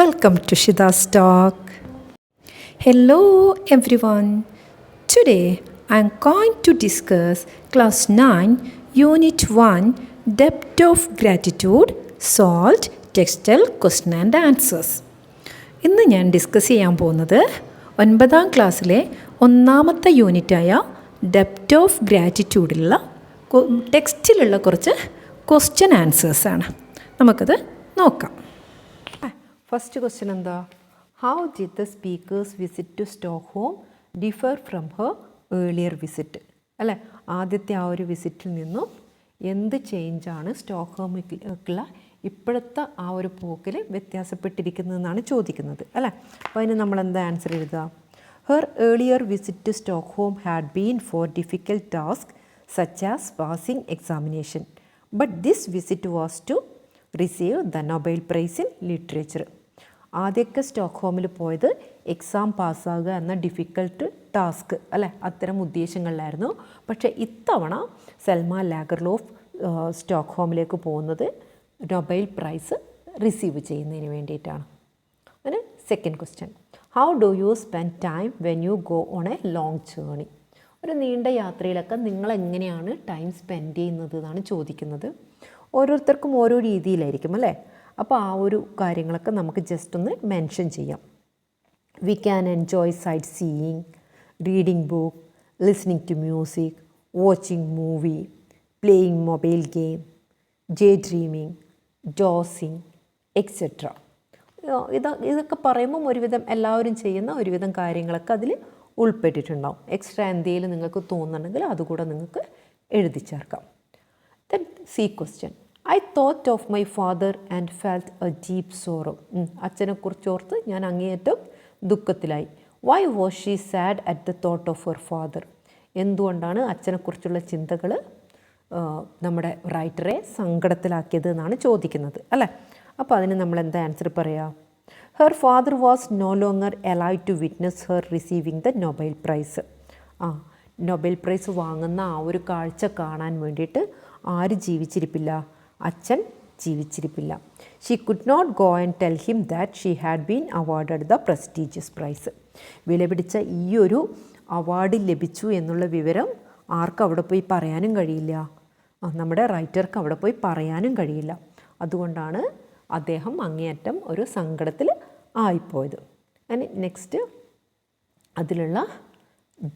Welcome to Shida's Talk. Hello everyone. Today I am going to discuss Class 9 Unit 1 Depth of Gratitude Solved Textual Question and Answers. ഇന്ന് ഞാൻ discuss ചെയ്യാൻ പോകുന്നത് 9ാം ക്ലാസ്സിലെ ഒന്നാമത്തെ യൂണിറ്റായ ഡെപ്റ്റ് of ഗ്രാറ്റിറ്റ്യൂഡിലുള്ള ടെക്സ്റ്റിലുള്ള കുറച്ച് question ആൻസേഴ്സാണ്. നമുക്കത് നോക്കാം. ഫസ്റ്റ് ക്വസ്റ്റ്യൻ എന്താ? How did the speaker's visit to Stockholm differ from her earlier visit? അല്ലേ, ആദ്യത്തെ ആ ഒരു വിസിറ്റിൽ നിന്നും എന്ത് ചേഞ്ചാണ് സ്റ്റോക്ക്ഹോമിലേക്കുള്ള ഇപ്പോഴത്തെ ആ ഒരു പോക്കിൽ വ്യത്യാസപ്പെട്ടിരിക്കുന്നതെന്നാണ് ചോദിക്കുന്നത്. അല്ലേ, അപ്പോൾ അതിന് നമ്മൾ എന്താ ആൻസർ എഴുതുക? Her earlier visit to Stockholm had been for difficult task such as passing examination, but this visit was to receive the Nobel prize in literature. ആദ്യമൊക്കെ സ്റ്റോക്ക്ഹോമിൽ പോയത് എക്സാം പാസ്സാകുക എന്ന ഡിഫിക്കൽട്ട് ടാസ്ക് അല്ലേ, അത്തരം ഉദ്ദേശങ്ങളിലായിരുന്നു. പക്ഷേ ഇത്തവണ സെൽമ ലാഗർലോഫ് സ്റ്റോക്ക്ഹോമിലേക്ക് പോകുന്നത് നൊബേൽ പ്രൈസ് റിസീവ് ചെയ്യുന്നതിന് വേണ്ടിയിട്ടാണ്. അതിന് second question, how do you spend time when you go on A long journey? ഒരു നീണ്ട യാത്രയിലൊക്കെ നിങ്ങൾ എങ്ങനെയാണ് ടൈം സ്പെൻഡ് ചെയ്യുന്നത് എന്നാണ് ചോദിക്കുന്നത്. ഓരോരുത്തർക്കും ഓരോ രീതിയിലായിരിക്കും അല്ലേ. അപ്പോൾ ആ ഒരു കാര്യങ്ങളൊക്കെ നമുക്ക് ജസ്റ്റ് ഒന്ന് മെൻഷൻ ചെയ്യാം. We can enjoy sightseeing, reading book, listening to music, watching movie, playing mobile game, day dreaming, dozing etcetera. ഇതൊക്കെ പറയുമ്പം ഒരുവിധം എല്ലാവരും ചെയ്യുന്ന ഒരുവിധം കാര്യങ്ങളൊക്കെ അതിൽ ഉൾപ്പെട്ടിട്ടുണ്ടാവും. എക്സ്ട്രാ എന്തെങ്കിലും നിങ്ങൾക്ക് തോന്നുന്നുണ്ടെങ്കിൽ അതുകൂടെ നിങ്ങൾക്ക് എഴുതി ചേർക്കാം. Then C question, I thought of my father and felt a deep sorrow. അച്ഛനെക്കുറിച്ച് ഓർത്ത് ഞാൻ അങ്ങേയറ്റം ദുഃഖത്തിലായി. Why was she sad at the thought of her father? എന്തുകൊണ്ടാണ് അച്ഛനെക്കുറിച്ചുള്ള ചിന്തകൾ നമ്മുടെ റൈറ്ററെ സങ്കടത്തിലാക്കിയത് എന്നാണ് ചോദിക്കുന്നത് അല്ലേ. അപ്പോൾ അതിന് നമ്മൾ എന്താ ആൻസർ പറയുക? Her father was no longer alive to witness her receiving the Nobel prize. Nobel prize വാങ്ങുന്ന ആ ഒരു കാഴ്ച കാണാൻ വേണ്ടിയിട്ട് ആര് ജീവിച്ചിരിപ്പില്ല? അച്ഛൻ ജീവിച്ചിരിപ്പില്ല. She could not go and tell him that she had been awarded the prestigious prize. വിലപിടിച്ച ഈ ഒരു അവാർഡ് ലഭിച്ചു എന്നുള്ള വിവരം ആർക്കും അവിടെ പോയി പറയാനും കഴിയില്ല, നമ്മുടെ റൈറ്റർക്ക് അവിടെ പോയി പറയാനും കഴിയില്ല. അതുകൊണ്ടാണ് അദ്ദേഹം അങ്ങേയറ്റം ഒരു സങ്കടത്തിൽ ആയിപ്പോയത്. അതിന് നെക്സ്റ്റ് അതിലുള്ള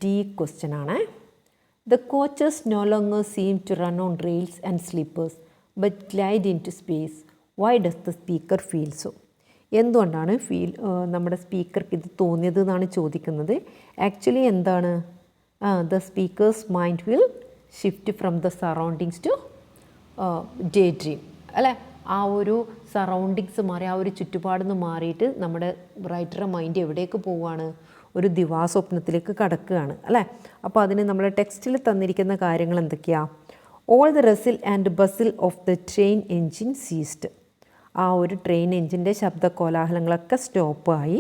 ഡി ക്വസ്റ്റ്യൻ ആണ്. The coaches no longer seem to run on rails and sleepers but glide into space. Why does the speaker feel so? എന്തുകൊണ്ടാണ് നമ്മുടെ സ്പീക്കർക്ക് ഇത് തോന്നിയത് എന്നാണ് ചോദിക്കുന്നത്. ആക്ച്വലി എന്താണ്? The speaker's mind will shift from the surroundings to day dream അല്ലേ. ആ ഒരു സറൗണ്ടിങ്സ് മാറി, ആ ഒരു ചുറ്റുപാടിൽ നിന്ന് മാറിയിട്ട് നമ്മുടെ റൈറ്ററുടെ മൈൻഡ് എവിടേക്ക് പോവുകയാണ്? ഒരു ദിവാസ്വപ്നത്തിലേക്ക് കടക്കുകയാണ് അല്ലേ. അപ്പോൾ അതിന് നമ്മുടെ ടെക്സ്റ്റിൽ തന്നിരിക്കുന്ന കാര്യങ്ങൾ എന്തൊക്കെയാണ്? All the rustle and bustle of the train engine ceased. ആ ഒരു ട്രെയിൻ എൻജിൻ്റെ ശബ്ദ കോലാഹലങ്ങളൊക്കെ സ്റ്റോപ്പായി.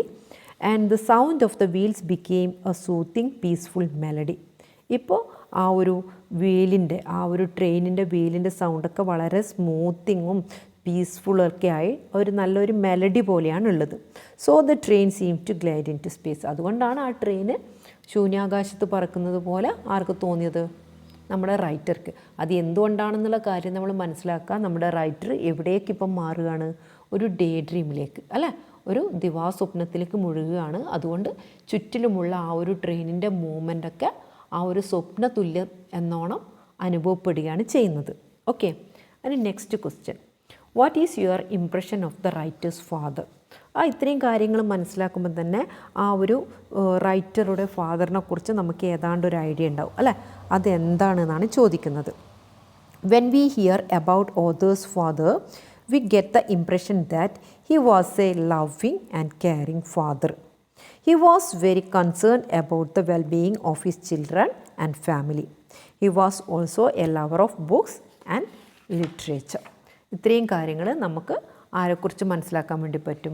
And the sound of the wheels became a soothing peaceful melody. ഇപ്പോൾ ആ ഒരു വീലിൻ്റെ, ആ ഒരു ട്രെയിനിൻ്റെ വീലിൻ്റെ സൗണ്ടൊക്കെ വളരെ സ്മൂത്തിങ്ങും പീസ്ഫുള്ളൊക്കെ ആയി ഒരു നല്ലൊരു മെലഡി പോലെയാണ് ഉള്ളത്. So the train seem to glide in to space. അതുകൊണ്ടാണ് ആ ട്രെയിന് ശൂന്യാകാശത്ത് പറക്കുന്നത് പോലെ ആർക്ക് തോന്നിയത്? നമ്മുടെ റൈറ്റർക്ക്. അത് എന്തുകൊണ്ടാണെന്നുള്ള കാര്യം നമ്മൾ മനസ്സിലാക്കുക. നമ്മുടെ റൈറ്റർ എവിടേക്ക് ഇപ്പം മാറുകയാണ്? ഒരു ഡേ ഡ്രീമിലേക്ക് അല്ലേ, ഒരു ദിവാസ്വപ്നത്തിലേക്ക് മുഴുകുകയാണ്. അതുകൊണ്ട് ചുറ്റിലുമുള്ള ആ ഒരു ട്രെയിനിൻ്റെ മൂവ്മെൻറ്റൊക്കെ ആ ഒരു സ്വപ്ന തുല്യം എന്നോണം അനുഭവപ്പെടുകയാണ് ചെയ്യുന്നത്. ഓക്കെ, അതിന് next question, what is your impression of the writers father? ഇത്രയും കാര്യങ്ങൾ മനസ്സിലാക്കുമ്പോൾ തന്നെ ആ ഒരു റൈറ്ററുടെ ഫാദറിനെ കുറിച്ച് നമുക്ക് ഏതാണ്ട് ഒരു ഐഡിയ ഉണ്ടാവും അല്ലേ. അതെന്താണെന്നാണ് ചോദിക്കുന്നത്. When we hear about author's father we get the impression that he was a loving and caring father. He was very concerned about the well-being of his children and family. He was also a lover of books and literature. ഇത്രയും കാര്യങ്ങൾ നമുക്ക് ആരെക്കുറിച്ച് മനസ്സിലാക്കാൻ വേണ്ടി പറ്റും?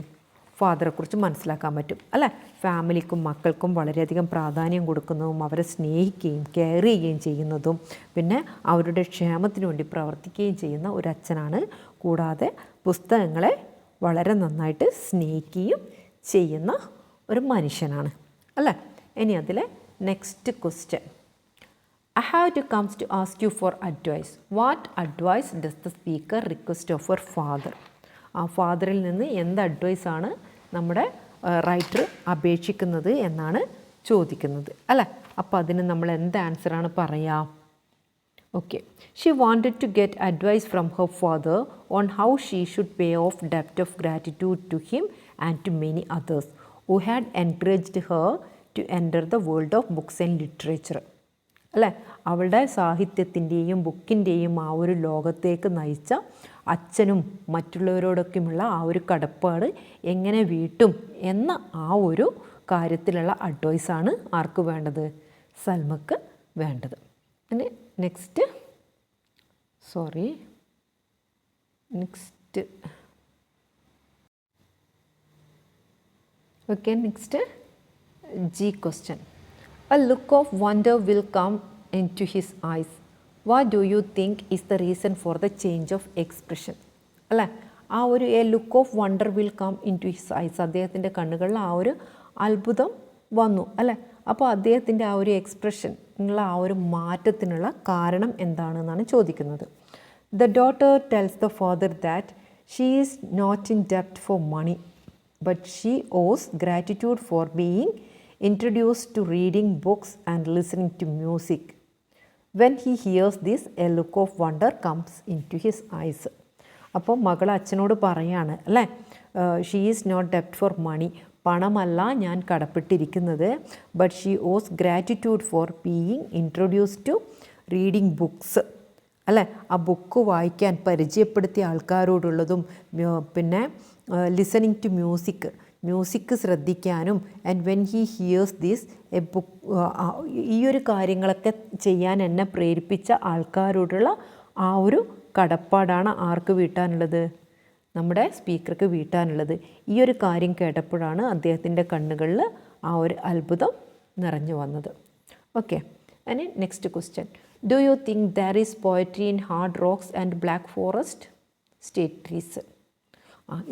ഫാദറെക്കുറിച്ച് മനസ്സിലാക്കാൻ പറ്റും അല്ലേ. ഫാമിലിക്കും മക്കൾക്കും വളരെയധികം പ്രാധാന്യം കൊടുക്കുന്നതും അവരെ സ്നേഹിക്കുകയും കെയർ ചെയ്യുകയും ചെയ്യുന്നതും പിന്നെ അവരുടെ ക്ഷേമത്തിന് വേണ്ടി പ്രവർത്തിക്കുകയും ചെയ്യുന്ന ഒരു അച്ഛനാണ്. കൂടാതെ പുസ്തകങ്ങളെ വളരെ നന്നായിട്ട് സ്നേഹിക്കുകയും ചെയ്യുന്ന ഒരു മനുഷ്യനാണ് അല്ലേ. ഇനി അതിലെ next question, I have to comes to ask you for advice. What advice does the speaker request of her father? ആ ഫാദറിൽ നിന്ന് എന്ത് അഡ്വൈസാണ് നമ്മുടെ റൈറ്റർ അപേക്ഷിക്കുന്നത് എന്നാണ് ചോദിക്കുന്നത് അല്ലേ. അപ്പോൾ അതിന് നമ്മൾ എന്ത് ആൻസറാണ് പറയുക? Okay, she wanted to get advice from her father on how she should pay off ഡെപ്റ്റ് of gratitude to him and to many others who had encouraged her to enter the world of books and literature അല്ലേ. അവളുടെ സാഹിത്യത്തിൻ്റെയും ബുക്കിൻ്റെയും ആ ഒരു ലോകത്തേക്ക് നയിച്ച അച്ഛനും മറ്റുള്ളവരോടൊക്കെയുമുള്ള ആ ഒരു കടപ്പാട് എങ്ങനെ വീട്ടും എന്ന ആ ഒരു കാര്യത്തിലുള്ള അഡ്വൈസാണ് ആർക്ക് വേണ്ടത്? സൽമക്ക് വേണ്ടത്. ഇനി next okay, next G question. A look of wonder will come into his eyes. What do you think is the reason for the change of expression? അല്ലേ, ആ ഒരു a look of wonder will come in to his eyes, അദ്ദേഹത്തിൻ്റെ കണ്ണുകളിൽ ആ ഒരു അത്ഭുതം വന്നു അല്ലേ. അപ്പോൾ അദ്ദേഹത്തിൻ്റെ ആ ഒരു എക്സ്പ്രഷൻ ഉള്ള ആ ഒരു മാറ്റത്തിനുള്ള കാരണം എന്താണെന്നാണ് ചോദിക്കുന്നത്. The daughter tells the father that she is not in ഡെപ്റ്റ് for money but she owes gratitude for being introduced to reading books and listening to music. When he hears this, a look of wonder comes into his eyes. അപ്പോൾ മകൾ അച്ഛനോട് പറയാണ് അല്ലേ, she is not ഡെപ്റ്റ് for money, പണമല്ല ഞാൻ കടപ്പെട്ടിരിക്കുന്നത്, but she owes gratitude for being introduced to reading books അല്ലേ. ആ ബുക്ക് വായിക്കാൻ പരിചയപ്പെടുത്തിയ ആൾക്കാരോടുള്ളതും പിന്നെ ലിസണിങ് ടു മ്യൂസിക് ശ്രദ്ധിക്കാനും and when he hears this a book, ഈ ഒരു കാര്യങ്ങളൊക്കെ ചെയ്യാൻ എന്നെ പ്രേരിപ്പിച്ച ആൾക്കാരോടുള്ള ആ ഒരു കടപ്പാടാണ് ആർക്ക് വീട്ടാനുള്ളത്? നമ്മുടെ സ്പീക്കർക്ക് വീട്ടാനുള്ളത്. ഈ ഒരു കാര്യം കേട്ടപ്പോഴാണ് അദ്ദേഹത്തിൻ്റെ കണ്ണുകളിൽ ആ ഒരു അത്ഭുതം നിറഞ്ഞു വന്നത്. Okay, and next question, do you think there is poetry in hard rocks and black forest? State reason.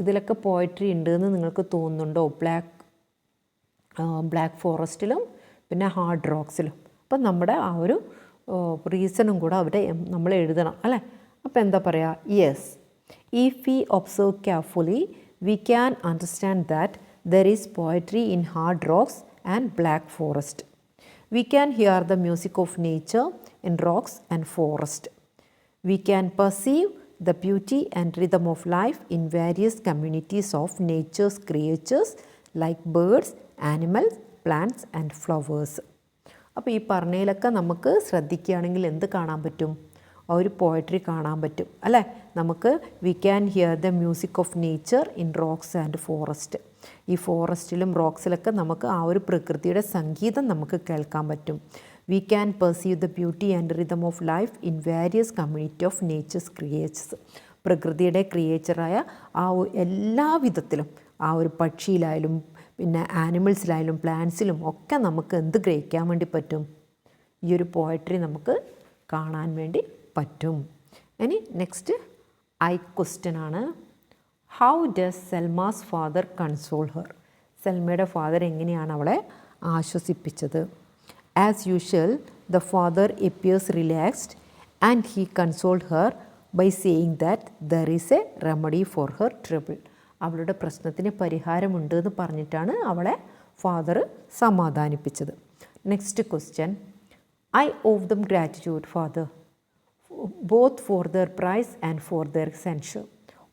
ഇതിലൊക്കെ പോയട്രി ഉണ്ടെന്ന് നിങ്ങൾക്ക് തോന്നുന്നുണ്ടോ? ബ്ലാക്ക് ഫോറസ്റ്റിലും പിന്നെ ഹാർഡ് റോക്സിലും. അപ്പം നമ്മുടെ ആ ഒരു റീസണും കൂടെ അവിടെ നമ്മൾ എഴുതണം അല്ലേ. അപ്പോൾ എന്താ പറയുക? Yes, if we observe carefully we can understand that there is poetry in hard rocks and black forest. We can hear the music of nature in rocks and forest. We can perceive the beauty and rhythm of life in various communities of nature's creatures like birds, animals, plants and flowers. അപ്പോൾ ഈ പറഞ്ഞതിലൊക്കെ നമുക്ക് ശ്രദ്ധിക്കുകയാണെങ്കിൽ എന്ത് കാണാൻ പറ്റും? ആ ഒരു poetry കാണാൻ പറ്റും അല്ലേ. നമുക്ക് we can hear the music of nature in rocks and forest. ഈ ഫോറസ്റ്റിലും റോക്സിലൊക്കെ നമുക്ക് ആ ഒരു പ്രകൃതിയുടെ സംഗീതം നമുക്ക് കേൾക്കാൻ പറ്റും. We can perceive the beauty and rhythm of life in various community of nature's creatures. പ്രകൃതിയുടെ ക്രിയേച്ചറായ ആ എല്ലാ വിധത്തിലും ആ ഒരു പക്ഷിയിലായാലും പിന്നെ ആനിമൽസിലായാലും പ്ലാന്റ്സിലും ഒക്കെ നമുക്ക് എന്ത് ഗ്രഹിക്കാൻ വേണ്ടി പറ്റും? ഈ ഒരു പോയട്രി നമുക്ക് കാണാൻ വേണ്ടി പറ്റും. ഇനി നെക്സ്റ്റ് ക്വസ്റ്റ്യൻ ആണ്, how does Selma's father console her? സെൽമയുടെ ഫാദർ എങ്ങനെയാണ് അവളെ ആശ്വസിപ്പിച്ചത്? As usual, the father appears relaxed and he consoled her by saying that there is a remedy for her trouble. അവളുടെ പ്രശ്നത്തിന് പരിഹാരമുണ്ട് എന്ന് പറഞ്ഞിട്ടാണ് അവളെ ഫാദർ സമാധാനിപ്പിച്ചത്. Next question, I owe them gratitude father both for their praise and for their censure.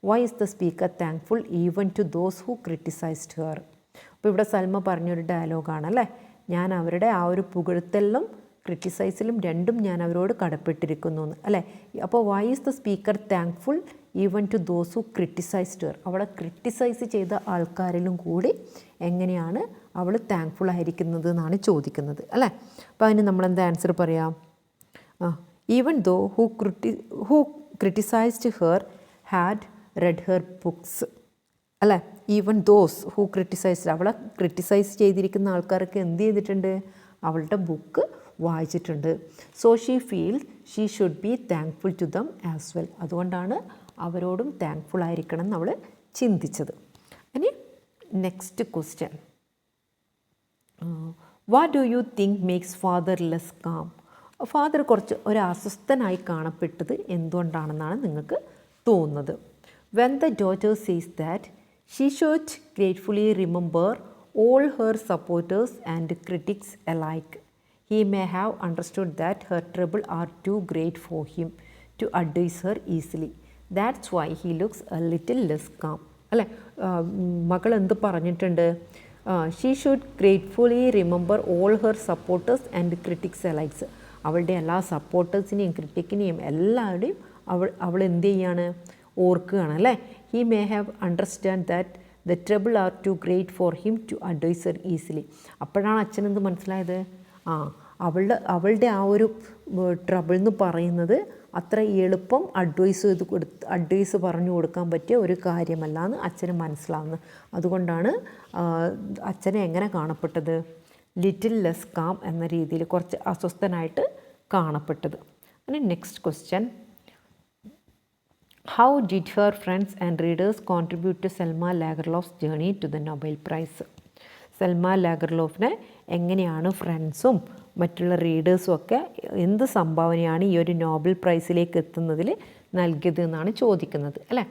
Why is the speaker thankful even to those who criticized her? അപ്പോൾ ഇവിടെ സൽമ പറഞ്ഞൊരു ഡയലോഗാണ് അല്ലേ, ഞാൻ അവരുടെ ആ ഒരു പുകഴ്ത്തലിലും ക്രിറ്റിസൈസിലും രണ്ടും ഞാൻ അവരോട് കടപ്പെട്ടിരിക്കുന്നു അല്ലേ. അപ്പോൾ why is the speaker thankful even to those who criticised her? അവളെ ക്രിറ്റിസൈസ് ചെയ്ത ആൾക്കാരിലും കൂടി എങ്ങനെയാണ് അവൾ താങ്ക്ഫുൾ ആയിരിക്കുന്നത് എന്നാണ് ചോദിക്കുന്നത് അല്ലേ. അപ്പോൾ അതിന് നമ്മളെന്താ ആൻസർ പറയാം? Even those who criticised her had read her books അല്ലേ. ഈവൻ ദോസ് ഹു ക്രിറ്റിസൈസ്ഡ്, അവളെ ക്രിറ്റിസൈസ് ചെയ്തിരിക്കുന്ന ആൾക്കാരൊക്കെ എന്ത് ചെയ്തിട്ടുണ്ട്? അവളുടെ ബുക്ക് വായിച്ചിട്ടുണ്ട്. So she feel she should be thankful to them as well. അതുകൊണ്ടാണ് അവരോടും താങ്ക്ഫുൾ ആയിരിക്കണം എന്ന് അവൾ ചിന്തിച്ചത്. ഇനി next question, what do you think makes father less calm? Father കുറച്ച് ഒരു അസ്വസ്ഥനായി കാണപ്പെട്ടത് എന്തുകൊണ്ടാണെന്നാണ് നിങ്ങൾക്ക് തോന്നുന്നത്? When the daughter sees that she should gratefully remember all her supporters and critics alike, he may have understood that her trouble are too great for him to advise her easily. That's why he looks a little less calm. അല്ലേ, മകൾ എന്ത് പറഞ്ഞിട്ടുണ്ട്? She should gratefully remember all her supporters and critics alike. അവളുടെ എല്ലാ സപ്പോർട്ടേഴ്സിനെയും ക്രിറ്റിക്കിനെയും എല്ലാവരുടെയും അവൾ എന്ത് ചെയ്യാണ്? ഓർക്കുകയാണ് അല്ലേ. He may have understand that the trouble are too great for him to advise her easily. അപ്പോഴാണ് അച്ഛനെന്ത് മനസ്സിലായത്? അവളുടെ ആ ഒരു ട്രബിൾ എന്ന് പറയുന്നത് അത്ര എളുപ്പം അഡ്വൈസ് പറഞ്ഞു കൊടുക്കാൻ പറ്റിയ ഒരു കാര്യമല്ല എന്ന് അച്ഛന് മനസ്സിലാവുന്നത്. അതുകൊണ്ടാണ് അച്ഛനെ എങ്ങനെ കാണപ്പെട്ടത്? ലിറ്റിൽ ലെസ് കാം എന്ന രീതിയിൽ കുറച്ച് അസ്വസ്ഥനായിട്ട് കാണപ്പെട്ടത്. ഇനി next question, how did her friends and readers contribute to Selma Lagerlof's journey to the Nobel prize? Selma ലാഗർലോഫിനെ എങ്ങനെയാണ് ഫ്രണ്ട്സും മറ്റുള്ള റീഡേഴ്സും ഒക്കെ എന്ത് സംഭാവനയാണ് ഈ ഒരു നോബൽ പ്രൈസിലേക്ക് എത്തുന്നതിൽ നൽകിയത് എന്നാണ് ചോദിക്കുന്നത് അല്ലേ.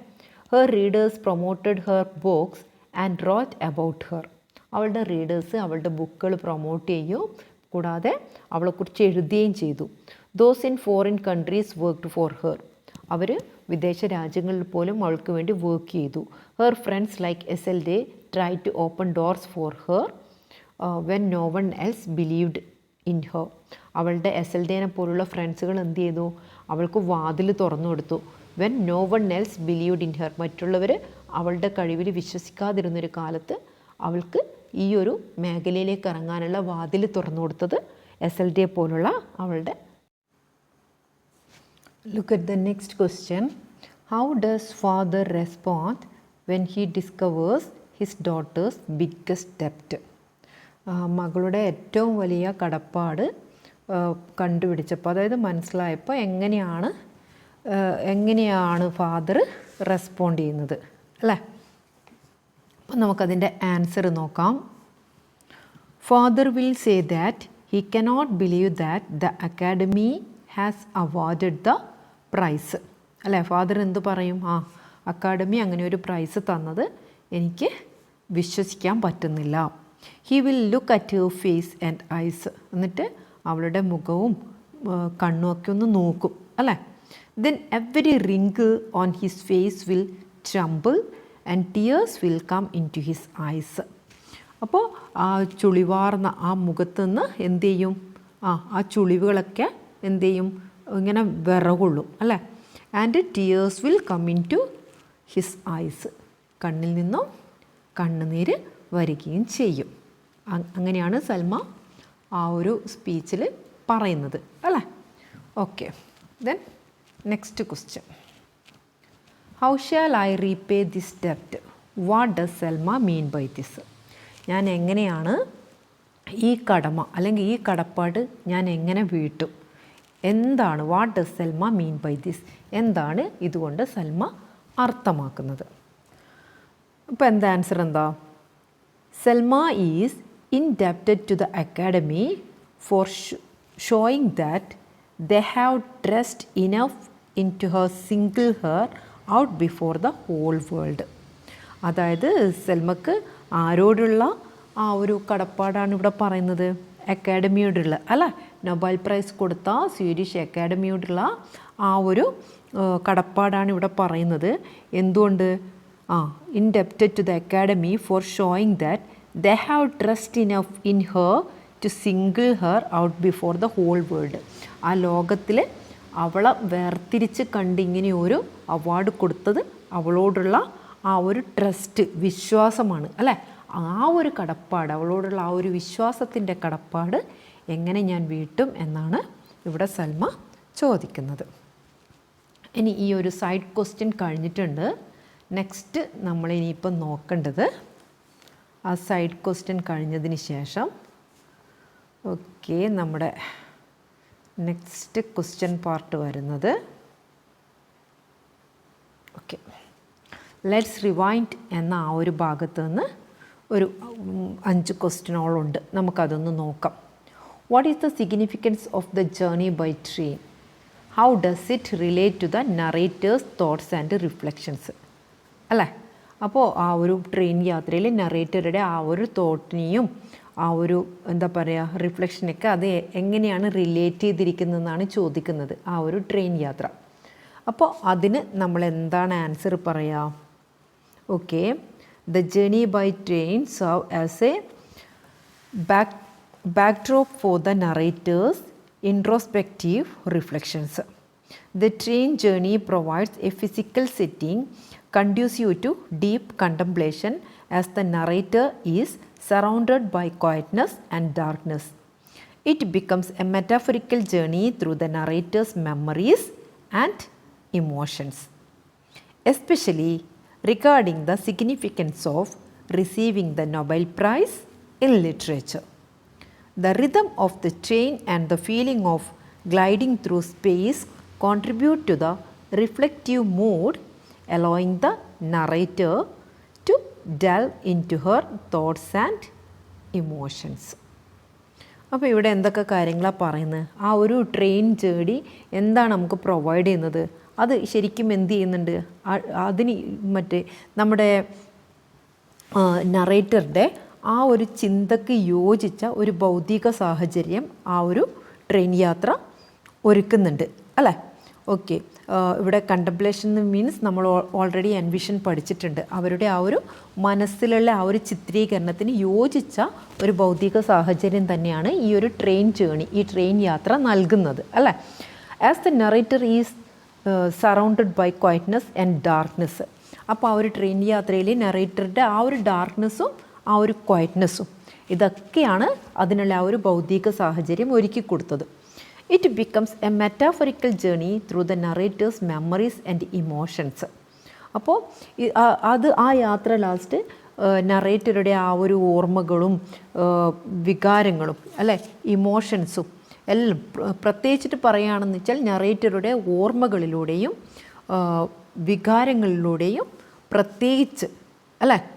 Her readers promoted her books and wrote about her. അവളുടെ റീഡേഴ്സ് അവളുടെ ബുക്കുകൾ പ്രൊമോട്ട് ചെയ്യുകയും കൂടാതെ അവളെക്കുറിച്ച് എഴുതുകയും ചെയ്തു. Those in foreign countries worked for her. അവർ വിദേശ രാജ്യങ്ങളിൽ പോലും അവൾക്ക് വേണ്ടി വർക്ക് ചെയ്തു. Her friends like Esselde try to open doors for her when no one else believed in her. അവളുടെ എസെൽഡേനെ പോലുള്ള ഫ്രണ്ട്സുകൾ എന്ത് ചെയ്തു? അവൾക്ക് വാതിൽ തുറന്നു കൊടുത്തു. When no one else believed in her. മറ്റുള്ളവർ അവളുടെ കഴിവിൽ വിശ്വസിക്കാതിരുന്നൊരു കാലത്ത് അവൾക്ക് ഈ ഒരു മേഖലയിലേക്ക് ഇറങ്ങാനുള്ള വാതിൽ തുറന്നു കൊടുത്തത് എസെൽഡെ പോലുള്ള അവളുടെ. Look at the next question. How does father respond when he discovers his daughter's biggest debt? മകളുടെ ഏറ്റവും വലിയ കടപ്പാട് കണ്ടുപിടിച്ചപ്പോൾ, അതായത് മനസ്സിലായപ്പോൾ എങ്ങനെയാണ് ഫാദർ റെസ്പോണ്ട് ചെയ്യുന്നത് അല്ലേ. അപ്പം നമുക്കതിൻ്റെ ആൻസർ നോക്കാം. Father will say that he cannot believe that the academy has awarded the prize അല്ലേ. ഫാദർ എന്ത് പറയും? അക്കാഡമി അങ്ങനെ ഒരു പ്രൈസ് തന്നത് എനിക്ക് വിശ്വസിക്കാൻ പറ്റുന്നില്ല. He will look at her face and eyes. എന്നിട്ട് അവളുടെ മുഖവും കണ്ണുമൊക്കെ ഒന്ന് നോക്കും അല്ലേ. Then every wrinkle on his face will tremble and tears will come in to his eyes. അപ്പോൾ ആ ചുളിവാർന്ന ആ മുഖത്തുനിന്ന് എന്ത് ചെയ്യും? ആ ചുളിവുകളൊക്കെ എന്ത് ചെയ്യും? ഇങ്ങനെ വിറകൊള്ളും അല്ലേ. And tears will come in to his eyes. കണ്ണിൽ നിന്നും കണ്ണുനീര് വരികയും ചെയ്യും. അങ്ങനെയാണ് സൽമ ആ ഒരു സ്പീച്ചിൽ പറയുന്നത് അല്ലേ. Okay, then next question, how shall I repay this ഡെപ്റ്റ്? What does Salma mean by this? ഞാൻ എങ്ങനെയാണ് ഈ കടമ അല്ലെങ്കിൽ ഈ കടപ്പാട് ഞാൻ എങ്ങനെ വീട്ടും? എന്താണ് what does Salma mean by this? എന്താണ് ഇതുകൊണ്ട് സൽമ അർത്ഥമാക്കുന്നത്? അപ്പോൾ എന്താ ആൻസർ എന്താ? Salma is indebted to the academy for showing that they have trust enough in to her single her out before the whole world. അതായത് സൽമക്ക് ആരോടുള്ള ആ ഒരു കടപ്പാടാണ് ഇവിടെ പറയുന്നത്? അക്കാഡമിയോടുള്ള അല്ല, നൊബേൽ പ്രൈസ് കൊടുത്ത സ്വീഡിഷ് അക്കാഡമിയോടുള്ള ആ ഒരു കടപ്പാടാണ് ഇവിടെ പറയുന്നത്. എന്തുകൊണ്ട്? Indebted to the academy for showing that they have trust enough in her to single her out before the whole world. ആ ലോകത്തിൽ അവളെ വേർതിരിച്ച് കണ്ട് ഇങ്ങനെ ഒരു അവാർഡ് കൊടുത്തത് അവളോടുള്ള ആ ഒരു ട്രസ്റ്റ്, വിശ്വാസമാണ് അല്ലേ. ആ ഒരു കടപ്പാട്, അവളോടുള്ള ആ ഒരു വിശ്വാസത്തിൻ്റെ കടപ്പാട് എങ്ങനെ ഞാൻ വീട്ടും എന്നാണ് ഇവിടെ സൽമ ചോദിക്കുന്നത്. ഇനി ഈ ഒരു സൈഡ് ക്വസ്റ്റ്യൻ കഴിഞ്ഞിട്ടുണ്ട്. നെക്സ്റ്റ് നമ്മളിനിയിപ്പം നോക്കേണ്ടത് ആ സൈഡ് ക്വസ്റ്റ്യൻ കഴിഞ്ഞതിന് ശേഷം ഓക്കെ നമ്മുടെ നെക്സ്റ്റ് ക്വസ്റ്റ്യൻ പാർട്ട് വരുന്നത് ഓക്കെ ലെറ്റ്സ് റിവൈൻഡ് എന്ന ആ ഒരു ഭാഗത്ത് നിന്ന് ഒരു 5 ക്വസ്റ്റ്യനോളുണ്ട്. നമുക്കതൊന്ന് നോക്കാം. What is the significance of the journey by train? How does it relate to the narrator's thoughts and reflections? അല്ലേ? അപ്പോൾ ആ ഒരു ട്രെയിൻ യാത്രയിൽ നറേറ്ററുടെ ആ ഒരു തോട്ടിനെയും ആ ഒരു എന്താ പറയുക റിഫ്ലക്ഷനൊക്കെ അത് എങ്ങനെയാണ് റിലേറ്റ് ചെയ്തിരിക്കുന്നതെന്നാണ് ചോദിക്കുന്നത് ആ ഒരു ട്രെയിൻ യാത്ര. അപ്പോൾ അതിന് നമ്മൾ എന്താണ് ആൻസർ പറയുക? Okay, the journey by train serve as a backdrop for the narrator's introspective reflections. The train journey provides a physical setting conducive to deep contemplation as the narrator is surrounded by quietness and darkness. It becomes a metaphorical journey through the narrator's memories and emotions, especially regarding the significance of receiving the Nobel Prize in Literature. The rhythm of the train and the feeling of gliding through space contribute to the reflective mood, allowing the narrator to delve into her thoughts and emotions. അപ്പോൾ ഇവിടെ എന്തൊക്കെ കാര്യങ്ങളാണ് പറയുന്നത്? ആ ഒരു train journey എന്താണ് നമുക്ക് provide ചെയ്യുന്നത്? അത് ശരിക്കും എന്ത് ചെയ്യുന്നുണ്ട്? അതിന് നമ്മുടെ നറേറ്ററുടെ ആ ഒരു ചിന്തക്ക് യോജിച്ച ഒരു ഭൗതിക സാഹചര്യം ആ ഒരു ട്രെയിൻ യാത്ര ഒരുക്കുന്നുണ്ട് അല്ലേ? ഓക്കെ, ഇവിടെ കണ്ടംപ്ലേഷൻ മീൻസ് നമ്മൾ ഓൾറെഡി എൻവിഷൻ പഠിച്ചിട്ടുണ്ട്. അവരുടെ ആ ഒരു മനസ്സിലുള്ള ആ ഒരു ചിത്രീകരണത്തിന് യോജിച്ച ഒരു ഭൗതിക സാഹചര്യം തന്നെയാണ് ഈ ഒരു ട്രെയിൻ ജേർണി, ഈ ട്രെയിൻ യാത്ര നൽകുന്നത് അല്ലേ? As the narrator is surrounded by quietness and darkness. അപ്പോൾ ആ ഒരു ട്രെയിൻ യാത്രയിൽ നറേറ്ററുടെ ആ ഒരു ഡാർക്ക്നെസ്സും ആ ഒരു ക്വയറ്റ്നെസ്സും ഇതൊക്കെയാണ് അതിനുള്ള ആ ഒരു ഭൗതിക സാഹചര്യം ഒരുക്കി കൊടുത്തത്. It becomes a metaphorical journey through the narrator's memories and emotions. അപ്പോൾ അത് ആ യാത്ര ലാസ്റ്റ് നറേറ്ററുടെ ആ ഒരു ഓർമ്മകളും വികാരങ്ങളും അല്ലേ, ഇമോഷൻസും എല്ലാം പ്രത്യേകിച്ചിട്ട് പറയുകയാണെന്ന് വെച്ചാൽ നറേറ്ററുടെ ഓർമ്മകളിലൂടെയും വികാരങ്ങളിലൂടെയും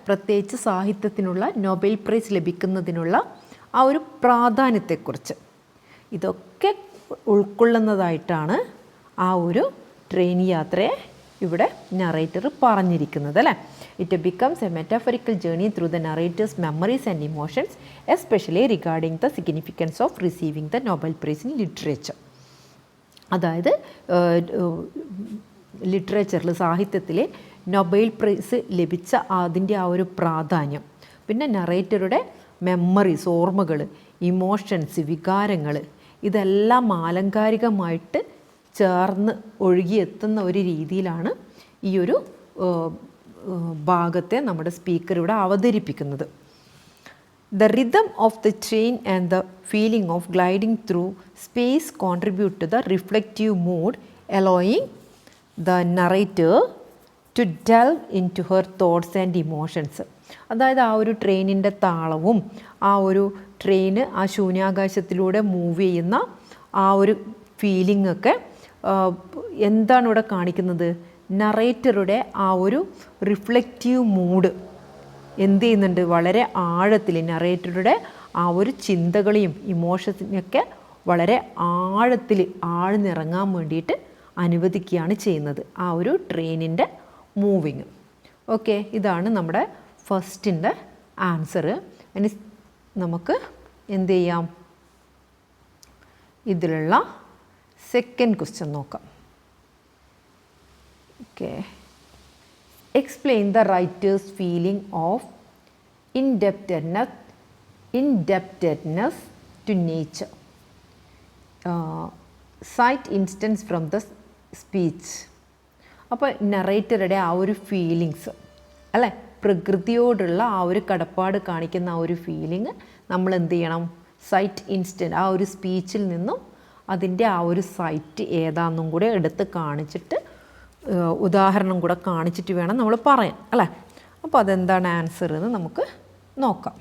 പ്രത്യേകിച്ച് സാഹിത്യത്തിനുള്ള നൊബേൽ പ്രൈസ് ലഭിക്കുന്നതിനുള്ള ആ ഒരു പ്രാധാന്യത്തെക്കുറിച്ച് ഇതൊക്കെ ഉൾക്കൊള്ളുന്നതായിട്ടാണ് ആ ഒരു ട്രെയിൻ യാത്രയെ ഇവിടെ നറേറ്റർ പറഞ്ഞിരിക്കുന്നത് അല്ലേ? It becomes a metaphorical journey through the narrator's memories and emotions especially regarding the significance of receiving the Nobel prize in literature. അതായത് ലിറ്ററേച്ചറിൽ സാഹിത്യത്തിൽ നൊബേൽ പ്രൈസ് ലഭിച്ച അതിൻ്റെ ആ ഒരു പ്രാധാന്യം, പിന്നെ നറേറ്ററുടെ മെമ്മറീസ് ഓർമ്മകൾ, ഇമോഷൻസ് വികാരങ്ങൾ ഇതെല്ലാം ആലങ്കാരികമായിട്ട് ചേർന്ന് ഒഴുകിയെത്തുന്ന ഒരു രീതിയിലാണ് ഈ ഒരു ഭാഗത്തെ നമ്മുടെ സ്പീക്കർ ഇവിടെ അവതരിപ്പിക്കുന്നത്. The rhythm of the train and the feeling of gliding through space contribute to the reflective mood, allowing the narrator to delve into her thoughts and emotions. അതായത് ആ ഒരു ട്രെയിനിൻ്റെ താളവും ആ ഒരു ട്രെയിന് ആ ശൂന്യാകാശത്തിലൂടെ മൂവ് ചെയ്യുന്ന ആ ഒരു ഫീലിംഗ് ഒക്കെ എന്താണ് ഇവിടെ കാണിക്കുന്നത്? നറേറ്ററുടെ ആ ഒരു റിഫ്ലക്റ്റീവ് മൂഡ് എന്ത് ചെയ്യുന്നുണ്ട്? വളരെ ആഴത്തിൽ നറേറ്ററുടെ ആ ഒരു ചിന്തകളെയും ഇമോഷൻസിനെയൊക്കെ വളരെ ആഴത്തിൽ ആഴ്ന്നിറങ്ങാൻ വേണ്ടിയിട്ട് അനുവദിക്കുകയാണ് ചെയ്യുന്നത് ആ ഒരു ട്രെയിനിൻ്റെ മൂവിങ്. ഓക്കെ, ഇതാണ് നമ്മുടെ ഫസ്റ്റിൻ്റെ ആൻസർ. ഇനി നമുക്ക് എന്ത് ചെയ്യാം? ഇതിലുള്ള സെക്കൻഡ് ക്വസ്റ്റ്യൻ നോക്കാം. Okay, explain the writer's feeling of indebtedness to nature. Cite instance from the speech. അപ്പോൾ നറേറ്ററുടെ ആ ഒരു ഫീലിങ്സ് അല്ലേ, പ്രകൃതിയോടുള്ള ആ ഒരു കടപ്പാട് കാണിക്കുന്ന ആ ഒരു ഫീലിംഗ് നമ്മൾ എന്ത് ചെയ്യണം? സൈറ്റ് ഇൻസ്റ്റൻറ്റ് ആ ഒരു സ്പീച്ചിൽ നിന്നും അതിൻ്റെ ആ ഒരു സൈറ്റ് ഏതാണെന്നും കൂടെ എടുത്ത് കാണിച്ചിട്ട് ഉദാഹരണം കൂടെ കാണിച്ചിട്ട് വേണം നമ്മൾ പറയാൻ അല്ലേ? അപ്പോൾ അതെന്താണ് ആൻസർ എന്ന് നമുക്ക് നോക്കാം.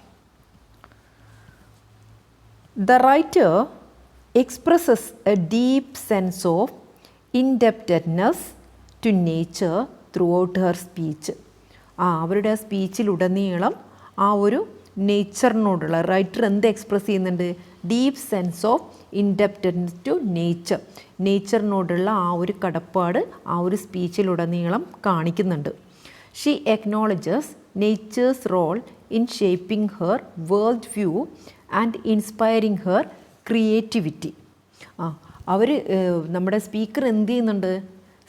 The writer expresses a deep sense of indebtedness to nature throughout her speech. അവരുടെ ആ സ്പീച്ചിലുടനീളം ആ ഒരു നേച്ചറിനോടുള്ള റൈറ്റർ എന്ത് എക്സ്പ്രസ് ചെയ്യുന്നുണ്ട്? Deep sense of indebtedness to നേച്ചറിനോടുള്ള ആ ഒരു കടപ്പാട് ആ ഒരു സ്പീച്ചിലുടനീളം കാണിക്കുന്നുണ്ട്. She acknowledges nature's role in shaping her world view and inspiring her creativity. അവർ നമ്മുടെ സ്പീക്കർ എന്ത് ചെയ്യുന്നുണ്ട്?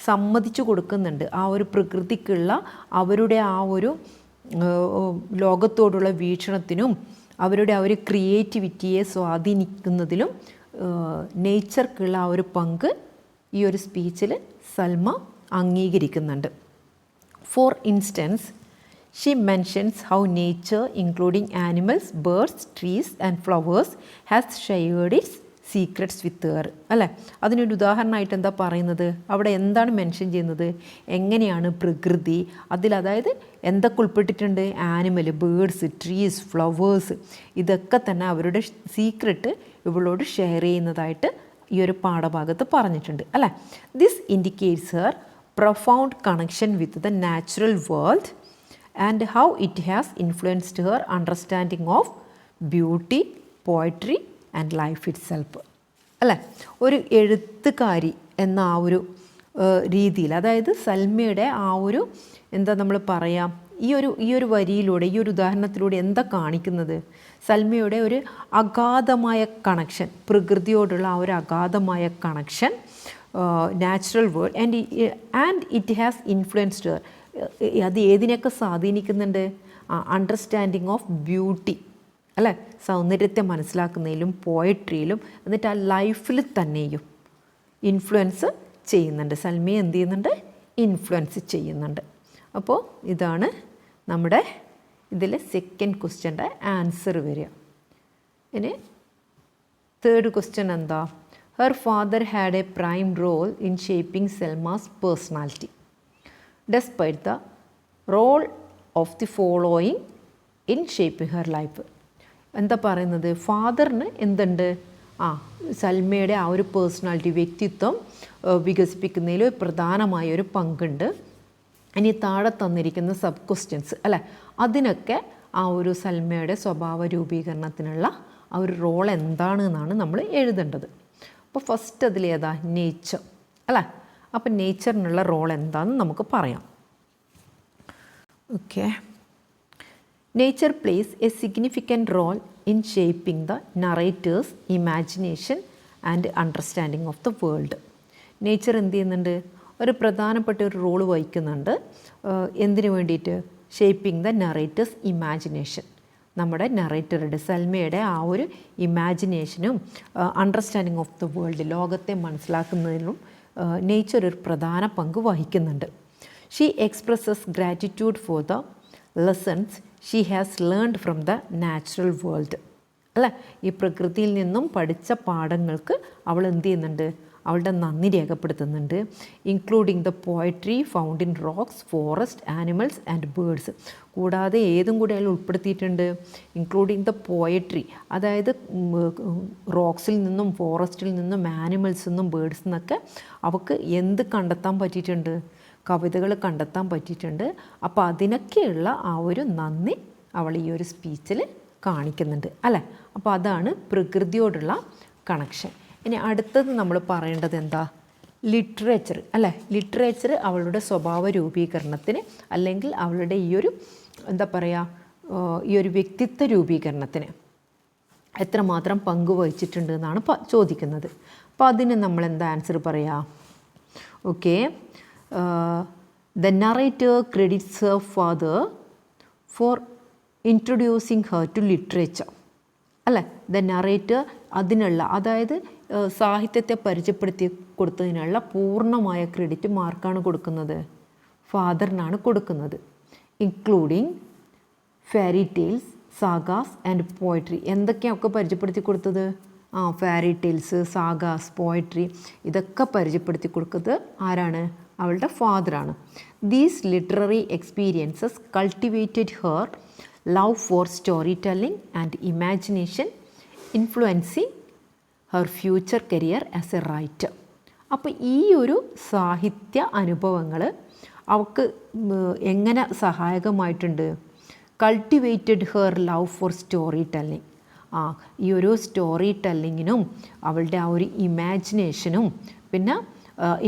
സമ്മതിച്ചു കൊടുക്കുന്നുണ്ട് ആ ഒരു പ്രകൃതിക്കുള്ള അവരുടെ ആ ഒരു ലോകത്തോടുള്ള വീക്ഷണത്തിനും അവരുടെ ആ ഒരു ക്രിയേറ്റിവിറ്റിയെ സ്വാധീനിക്കുന്നതിലും നേച്ചർക്കുള്ള ആ ഒരു പങ്ക് ഈ ഒരു സ്പീച്ചിൽ സൽമ അംഗീകരിക്കുന്നുണ്ട്. For instance, she mentions how nature including animals, birds, trees and flowers has shared its secrets with her. അല്ലേ? അതിനൊരു ഉദാഹരണമായിട്ട് എന്താ പറയുന്നത്? അവിടെ എന്താണ് മെൻഷൻ ചെയ്യുന്നത്? എങ്ങനെയാണ് പ്രകൃതി അതായത് എന്തൊക്കെ ഉൾപ്പെട്ടിട്ടുണ്ട്? ആനിമൽ, ബേർഡ്സ്, ട്രീസ്, ഫ്ലവേഴ്സ്, ഇതൊക്കെ തന്നെ അവരുടെ സീക്രട്ട് ഇവളോട് ഷെയർ ചെയ്യുന്നതായിട്ട് ഈ ഒരു പാഠഭാഗത്ത് പറഞ്ഞിട്ടുണ്ട്. അല്ലേ? This indicates her profound connection with the natural world and how it has influenced her understanding of beauty, poetry and life it self. അല്ലേ? ഒരു എഴുത്തുകാരി എന്ന ആ ഒരു രീതിയിൽ, അതായത് സൽമയുടെ ആ ഒരു എന്താ നമ്മൾ പറയാം, ഈ ഒരു വരിയിലൂടെ, ഈ ഒരു ഉദാഹരണത്തിലൂടെ എന്താ കാണിക്കുന്നത്? സൽമയുടെ ഒരു അഗാധമായ കണക്ഷൻ, പ്രകൃതിയോടുള്ള ആ ഒരു അഗാധമായ connection, natural world and it has influenced her. അത് ഏതിനെയൊക്കെ സ്വാധീനിക്കുന്നുണ്ട്? അണ്ടർസ്റ്റാൻഡിങ് ഓഫ് ബ്യൂട്ടി, അല്ലേ? സൗന്ദര്യത്തെ മനസ്സിലാക്കുന്നതിലും പോയട്രിയിലും എന്നിട്ട് ആ ലൈഫിൽ തന്നെയും ഇൻഫ്ലുവൻസ് ചെയ്യുന്നുണ്ട്. സൽമയെ എന്ത് ചെയ്യുന്നുണ്ട്? ഇൻഫ്ലുവൻസ് ചെയ്യുന്നുണ്ട്. അപ്പോൾ ഇതാണ് നമ്മുടെ ഇതിൽ സെക്കൻഡ് ക്വസ്റ്റ്യൻ്റെ ആൻസർ വരിക. ഇനി തേർഡ് ക്വസ്റ്റ്യൻ എന്താ? Her father had a prime role in shaping Selma's personality despite the role of the following in shaping her life. എന്താ പറയുന്നത്? ഫാദറിന് എന്തുണ്ട്? സൽമയുടെ ആ ഒരു പേഴ്സണാലിറ്റി, വ്യക്തിത്വം വികസിപ്പിക്കുന്നതിൽ പ്രധാനമായൊരു പങ്കുണ്ട്. ഇനി താഴെ തന്നിരിക്കുന്ന സബ് ക്വസ്റ്റ്യൻസ്, അല്ലേ, അതിനൊക്കെ ആ ഒരു സൽമയുടെ സ്വഭാവ രൂപീകരണത്തിനുള്ള ആ ഒരു റോൾ എന്താണെന്നാണ് നമ്മൾ എഴുതേണ്ടത്. അപ്പോൾ ഫസ്റ്റ് അതിലേതാ? നേച്ചർ, അല്ലേ? അപ്പോൾ നേച്ചറിനുള്ള റോൾ എന്താണെന്ന് നമുക്ക് പറയാം. Okay. Nature plays a significant role in shaping the narrator's imagination and understanding of the world. Nature എന്ത് ചെയ്യുന്നുണ്ട്? ഒരു പ്രധാനപ്പെട്ട ഒരു റോള് വഹിക്കുന്നുണ്ട്. എന്തിനു വേണ്ടിയിട്ട്? Shaping the narrator's imagination. നമ്മുടെ നറേറ്ററുടെ സൽമയുടെ ആ ഒരു ഇമാജിനേഷനും അണ്ടർസ്റ്റാൻഡിങ് ഓഫ് ദ വേൾഡ്, ലോകത്തെ മനസ്സിലാക്കുന്നതിലും നേച്ചർ ഒരു പ്രധാന പങ്ക് വഹിക്കുന്നുണ്ട്. She expresses gratitude for the lessons she has learned from the natural world. അല്ലേ? ഈ പ്രകൃതിയിൽ നിന്നും പഠിച്ച പാഠങ്ങൾക്ക് അവൾ എന്ത് ചെയ്യുന്നുണ്ട്? അവളുടെ നന്ദി രേഖപ്പെടുത്തുന്നുണ്ട്. Including the poetry found in rocks, forest, animals and birds. കൂടാതെ ഏതും കൂടി അതിൽ ഉൾപ്പെടുത്തിയിട്ടുണ്ട്? ഇൻക്ലൂഡിങ് ദ പോയട്രി, അതായത് റോക്സിൽ നിന്നും ഫോറസ്റ്റിൽ നിന്നും ആനിമൽസിൽ നിന്നും ബേർഡ്സിൽ നിന്നൊക്കെ അവൾക്ക് എന്ത് കണ്ടെത്താൻ പറ്റിയിട്ടുണ്ട്? കവിതകൾ കണ്ടെത്താൻ പറ്റിയിട്ടുണ്ട്. അപ്പോൾ അതിനൊക്കെയുള്ള ആ ഒരു നന്ദി അവൾ ഈ ഒരു സ്പീച്ചിൽ കാണിക്കുന്നുണ്ട്, അല്ലേ? അപ്പോൾ അതാണ് പ്രകൃതിയോടുള്ള കണക്ഷൻ. ഇനി അടുത്തത് നമ്മൾ പറയേണ്ടത് എന്താ? ലിറ്ററേച്ചർ, അല്ലേ? ലിറ്ററേച്ചർ അവളുടെ സ്വഭാവ രൂപീകരണത്തിന് അല്ലെങ്കിൽ അവളുടെ ഈ ഒരു എന്താ പറയുക, ഈ ഒരു വ്യക്തിത്വ രൂപീകരണത്തിന് എത്രമാത്രം പങ്ക് വഹിച്ചിട്ടുണ്ട് എന്നാണ് ചോദിക്കുന്നത്. അപ്പോൾ അതിന് നമ്മൾ എന്താ ആൻസർ പറയുക? Okay. The narrator credits her father for introducing her to literature. അല്ലേ? ദ നറേറ്റർ അതിനുള്ള, അതായത് സാഹിത്യത്തെ പരിചയപ്പെടുത്തി കൊടുത്തതിനുള്ള പൂർണ്ണമായ ക്രെഡിറ്റ് മാർക്കാണ് കൊടുക്കുന്നത്? ഫാദറിനാണ് കൊടുക്കുന്നത്. Including fairy tales, sagas and poetry. എന്തൊക്കെയൊക്കെ പരിചയപ്പെടുത്തി കൊടുത്തത്? ഫെയറി ടെയിൽസ്, സാഗാസ്, പോയട്രി, ഇതൊക്കെ പരിചയപ്പെടുത്തി കൊടുക്കുന്നത് ആരാണ്? അവളുടെ ഫാദറാണ്. These literary experiences cultivated her love for story telling and imagination, influencing her future career as a writer. അപ്പോൾ ഈ ഒരു സാഹിത്യ അനുഭവങ്ങൾ അവൾക്ക് എങ്ങനെ സഹായകമായിട്ടുണ്ട്? Cultivated her love for story telling. ഈ ഒരു സ്റ്റോറി ടെല്ലിങ്ങിനും അവളുടെ ആ ഒരു ഇമാജിനേഷനും പിന്നെ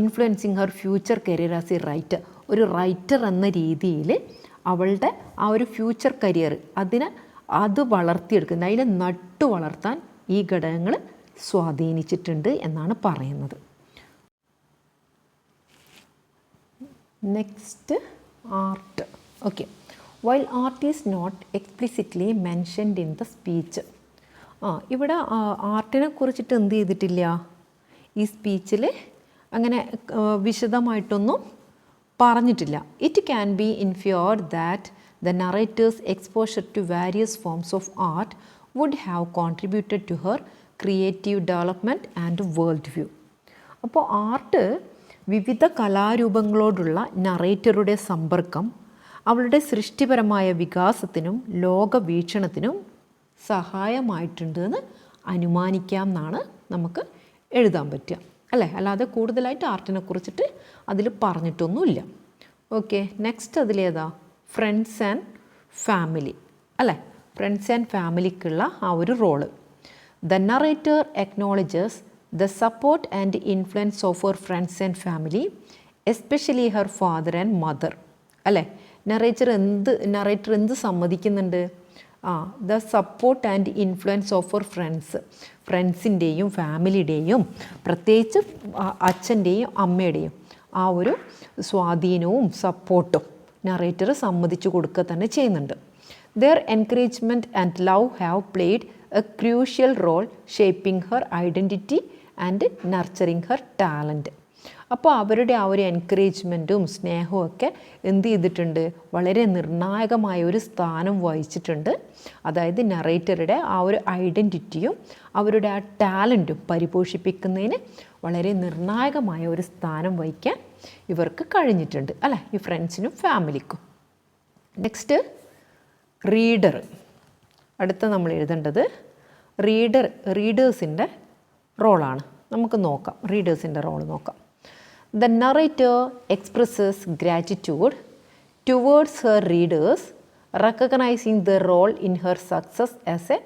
influencing her future career as a writer, ഒരു റൈറ്റർ എന്ന രീതിയിൽ അവളുടെ ആ ഒരു ഫ്യൂച്ചർ കരിയർ അത് വളർത്തിയെടുക്കുന്നത്, അതിനെ നട്ടു വളർത്താൻ ഈ ഘടകങ്ങൾ സ്വാധീനിച്ചിട്ടുണ്ട് എന്നാണ് പറയുന്നത്. Next art. Okay, while art is not explicitly mentioned in the speech. ഇവിടെ ആർട്ടിനെ കുറിച്ചിട്ട് എന്ത് ചെയ്തിട്ടില്ല ഈ സ്പീച്ചിൽ, അങ്ങനെ വിശദമായിട്ടൊന്നും പറഞ്ഞിട്ടില്ല. It can be inferred that the narrator's exposure to various forms of art would have contributed to her creative development and world view. അപ്പോൾ ആർട്ട് വിവിധ കലാരൂപങ്ങളോടുള്ള നറേറ്ററുടെ സമ്പർക്കം അവളുടെ സൃഷ്ടിപരമായ വികാസത്തിനും ലോകവീക്ഷണത്തിനും സഹായമായിട്ടുണ്ട് എന്ന് അനുമാനിക്കാം എന്നാണ് നമുക്ക് എഴുതാൻ പറ്റുക, അല്ലേ? അല്ലാതെ കൂടുതലായിട്ട് ആർട്ടിനെ കുറിച്ചിട്ട് അതിൽ പറഞ്ഞിട്ടൊന്നുമില്ല. ഓക്കെ, നെക്സ്റ്റ് അതിലേതാ? ഫ്രണ്ട്സ് ആൻഡ് ഫാമിലി, അല്ലേ? ഫ്രണ്ട്സ് ആൻഡ് ഫാമിലിക്കുള്ള ആ ഒരു role. The narrator acknowledges the support and influence of her friends and family, especially her father and mother, അല്ലേ? നറേറ്റർ എന്ത് സമ്മതിക്കുന്നുണ്ട്? The support and influence of her ഫ്രണ്ട്സിൻ്റെയും ഫാമിലിയുടെയും പ്രത്യേകിച്ച് അച്ഛൻ്റെയും അമ്മയുടെയും ആ ഒരു സ്വാധീനവും സപ്പോർട്ടും നറേറ്റർ സമ്മതിച്ചു കൊടുക്കുക തന്നെ ചെയ്യുന്നുണ്ട്. Their encouragement and love have played a crucial role shaping her identity and nurturing her talent. അപ്പോൾ അവരുടെ ആ ഒരു എൻകറേജ്മെൻറ്റും സ്നേഹവും ഒക്കെ എന്ത് ചെയ്തിട്ടുണ്ട്? വളരെ നിർണായകമായ ഒരു സ്ഥാനം വഹിച്ചിട്ടുണ്ട്. അതായത് നറേറ്ററുടെ ആ ഒരു ഐഡൻറ്റിറ്റിയും അവരുടെ ആ ടാലൻറ്റും പരിപോഷിപ്പിക്കുന്നതിന് വളരെ നിർണായകമായ ഒരു സ്ഥാനം വഹിക്കാൻ ഇവർക്ക് കഴിഞ്ഞിട്ടുണ്ട്, അല്ലേ? ഈ ഫ്രണ്ട്സിനും ഫാമിലിക്കും. Next reader. അടുത്ത നമ്മൾ എഴുതേണ്ടത് റീഡേഴ്സിൻ്റെ റോളാണ്. നമുക്ക് നോക്കാം, റീഡേഴ്സിൻ്റെ റോൾ നോക്കാം. The narrator expresses gratitude towards her readers, recognizing their role in her success as a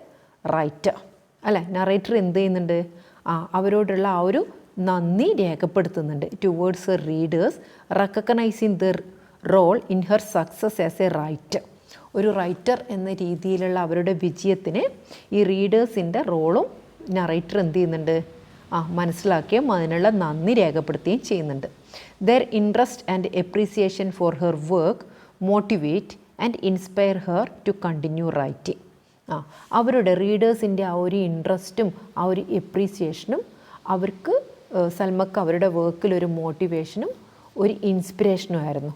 writer. അല്ലേ? നറേറ്റർ എന്ത് ചെയ്യുന്നുണ്ട്? അവരോടുള്ള ആ ഒരു നന്ദി രേഖപ്പെടുത്തുന്നുണ്ട്. Towards her readers, recognizing their role in her success as a writer. ഒരു റൈറ്റർ എന്ന രീതിയിലുള്ള അവരുടെ വിജയത്തിന് ഈ റീഡേഴ്സിൻ്റെ റോളും നറേറ്റർ എന്ത് ചെയ്യുന്നുണ്ട്? മനസ്സിലാക്കുകയും അതിനുള്ള നന്ദി രേഖപ്പെടുത്തുകയും ചെയ്യുന്നുണ്ട്. Their interest and appreciation for her work motivate and inspire her to continue writing. അവരുടെ റീഡേഴ്സിൻ്റെ ആ ഒരു ഇൻട്രസ്റ്റും ആ ഒരു എപ്രീസിയേഷനും അവർക്ക് സൽമക്ക് അവരുടെ വർക്കിലൊരു മോട്ടിവേഷനും ഒരു ഇൻസ്പിറേഷനും ആയിരുന്നു.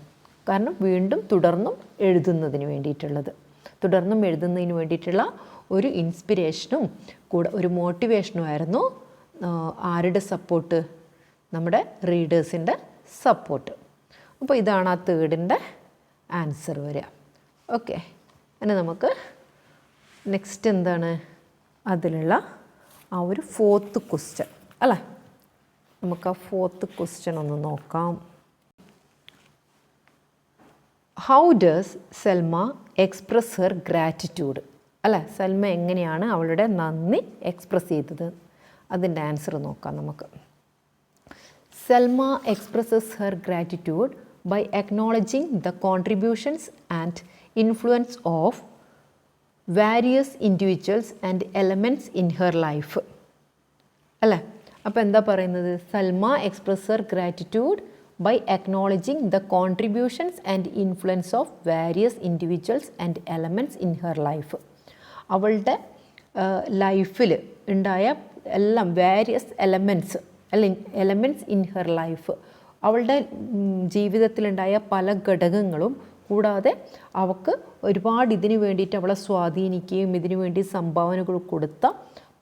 കാരണം വീണ്ടും തുടർന്നും എഴുതുന്നതിന് വേണ്ടിയിട്ടുള്ള ഒരു ഇൻസ്പിറേഷനും കൂടെ ഒരു മോട്ടിവേഷനും ആയിരുന്നു. ആരുടെ സപ്പോർട്ട്? നമ്മുടെ റീഡേഴ്സിൻ്റെ സപ്പോർട്ട്. അപ്പോൾ ഇതാണ് ആ തേർഡിൻ്റെ ആൻസർ വരിക. ഓക്കെ, അങ്ങനെ നമുക്ക് നെക്സ്റ്റ് എന്താണ് അതിലുള്ള ആ ഒരു ഫോർത്ത് ക്വസ്റ്റ്യൻ, അല്ലേ? നമുക്ക് ആ ഫോർത്ത് ക്വസ്റ്റ്യൻ ഒന്ന് നോക്കാം. How does Salma express her gratitude? അല്ലേ, സൽമ എങ്ങനെയാണ് അവളുടെ നന്ദി എക്സ്പ്രസ് ചെയ്തത്? അതിൻ്റെ ആൻസർ നോക്കാം നമുക്ക്. Selma expresses her gratitude by acknowledging the contributions and influence of various individuals and elements in her life, അല്ലേ? അപ്പോൾ എന്താ പറയുന്നത്? Selma express her gratitude by acknowledging the contributions and influence of various individuals and elements in her life. അവളുടെ ലൈഫിൽ ഉണ്ടായ എല്ലാം various elements in her life, അവളുടെ ജീവിതത്തിലുണ്ടായ പല ഘടകങ്ങളും കൂടാതെ അവൾക്ക് ഒരുപാട് ഇതിനു വേണ്ടിയിട്ട് അവളെ സ്വാധീനിക്കുകയും ഇതിനു വേണ്ടി സംഭാവനകൾ കൊടുത്ത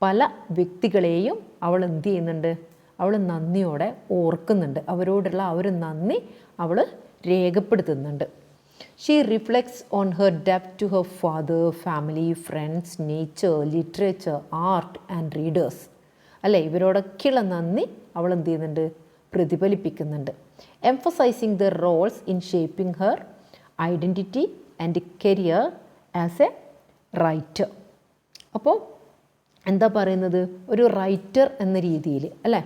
പല വ്യക്തികളെയും അവൾ എന്ത് ചെയ്യുന്നുണ്ട്? അവൾ നന്ദിയോടെ ഓർക്കുന്നുണ്ട്. അവരോടുള്ള ആ ഒരു നന്ദി അവൾ രേഖപ്പെടുത്തുന്നുണ്ട്. ഷീ റിഫ്ലെക്ട്സ് ഓൺ ഹെർ ഡെപ്റ്റ് to her father, family, friends, nature, literature, art and readers, അല്ലേ? ഇവരോടൊക്കെയുള്ള നന്ദി അവൾ എന്ത് ചെയ്യുന്നുണ്ട്? പ്രതിഫലിപ്പിക്കുന്നുണ്ട്. emphasizing their roles in shaping her identity and career as a writer. അപ്പോൾ എന്താ പറയുന്നത്, ഒരു റൈറ്റർ എന്ന രീതിയിൽ അല്ലേ,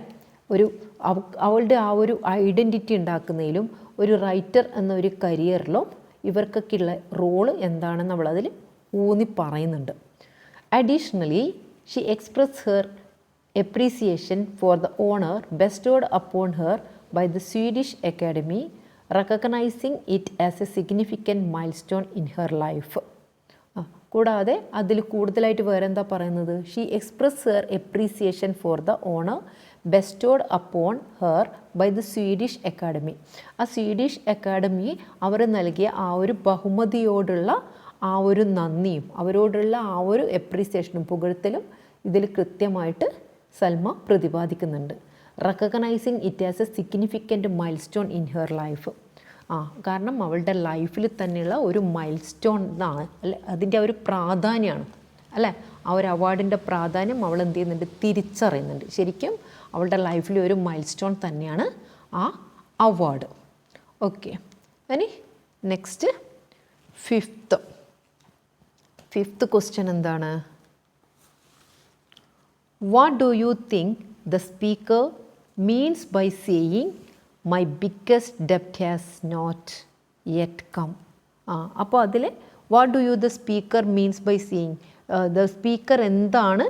ഒരു അവളുടെ ആ ഒരു ഐഡൻറ്റിറ്റി ഉണ്ടാക്കുന്നതിലും ഒരു റൈറ്റർ എന്ന ഒരു കരിയറിലും ഇവർക്കൊക്കെയുള്ള റോള് എന്താണെന്ന് അവളതിൽ ഊന്നി പറയുന്നുണ്ട്. Additionally she express her appreciation for the honor bestowed upon her by the Swedish Academy, recognizing it as a significant milestone in her life. കൂടാതെ അതിൽ കൂടുതലായിട്ട് വേറെ എന്താ പറയുന്നത്, she express her appreciation for the honour bestowed upon her by the Swedish Academy. ആ Swedish Academy അവർ നൽകിയ ആ ഒരു ബഹുമതിയോടുള്ള ആ ഒരു നന്ദിയും അവരോടുള്ള ആ ഒരു എപ്രീസിയേഷനും പുകഴ്ത്തലും ഇതിൽ കൃത്യമായിട്ട് സൽമ പ്രതിപാദിക്കുന്നുണ്ട്. Recognizing it as a significant milestone in her life. കാരണം അവളുടെ ലൈഫിൽ തന്നെയുള്ള ഒരു മൈൽ സ്റ്റോൺ എന്നാണ് അല്ലെ, അതിൻ്റെ ഒരു പ്രാധാന്യമാണ് അല്ലേ, ആ ഒരു അവാർഡിൻ്റെ പ്രാധാന്യം അവൾ എന്ത് ചെയ്യുന്നുണ്ട്, തിരിച്ചറിയുന്നുണ്ട്. ശരിക്കും അവളുടെ ലൈഫിൽ ഒരു മൈൽ സ്റ്റോൺ തന്നെയാണ് ആ അവാർഡ്. ഓക്കെ, ഇനി നെക്സ്റ്റ് ഫിഫ്ത്ത് ക്വസ്റ്റ്യൻ എന്താണ്? What do you think the speaker means by saying my biggest debt has not yet come? അപ്പോൾ അതിൽ what do you the speaker means by saying, the speaker എന്താണ്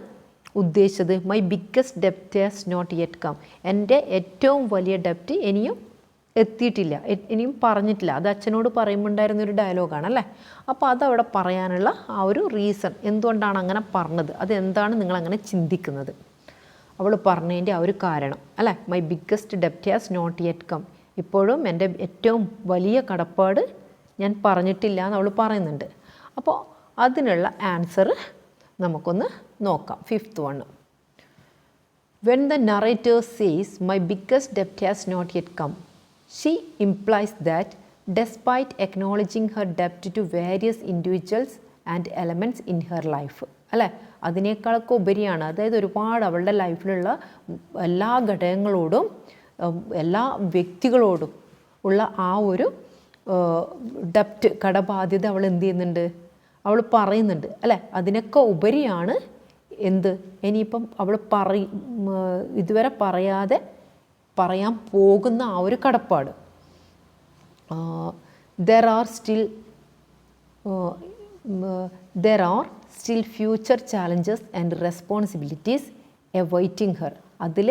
ഉദ്ദേശിച്ചത്? My biggest ഡെപ്റ്റ് has not yet come, എൻ്റെ ഏറ്റവും വലിയ ഡെപ്റ്റ് ഇനിയും എത്തിയിട്ടില്ല, ഇനിയും പറഞ്ഞിട്ടില്ല. അത് അച്ഛനോട് പറയുമ്പോൾ ഉണ്ടായിരുന്നൊരു ഡയലോഗാണ് അല്ലേ. അപ്പോൾ അതവിടെ പറയാനുള്ള ആ ഒരു റീസൺ, എന്തുകൊണ്ടാണ് അങ്ങനെ പറഞ്ഞത്, അതെന്താണ് നിങ്ങളങ്ങനെ ചിന്തിക്കുന്നത്, അവൾ പറഞ്ഞതിൻ്റെ ആ ഒരു കാരണം അല്ലേ. മൈ ബിഗ്ഗസ്റ്റ് ഡെപ്റ്റ് ഹാസ് നോട്ട് യെറ്റ് കം, ഇപ്പോഴും എൻ്റെ ഏറ്റവും വലിയ കടപ്പാട് ഞാൻ പറഞ്ഞിട്ടില്ല എന്ന് അവൾ പറയുന്നുണ്ട്. അപ്പോൾ അതിനുള്ള ആൻസർ നമുക്കൊന്ന് നോക്കാം. Fifth one, when the narrator says my biggest ഡെപ്റ്റ് has not yet come, she implies that despite acknowledging her debt to various individuals and elements in her life, അല്ലേ, അതിനേക്കാളൊക്കെ ഉപരിയാണ്, അതായത് ഒരുപാട് അവളുടെ ലൈഫിലുള്ള എല്ലാ ഘടകങ്ങളോടും എല്ലാ വ്യക്തികളോടും ഉള്ള ആ ഒരു ഡെപ്റ്റ് കടബാധ്യത അവൾ എന്ത് ചെയ്യുന്നുണ്ട്, അവൾ പറയുന്നുണ്ട് അല്ലേ. അതിനൊക്കെ ഉപരിയാണ് എന്ത്, ഇനിയിപ്പം അവൾ ഇതുവരെ പറയാൻ പോകുന്ന ആ ഒരു കടപ്പാട്. there are still future challenges and responsibilities awaiting her. അതിൽ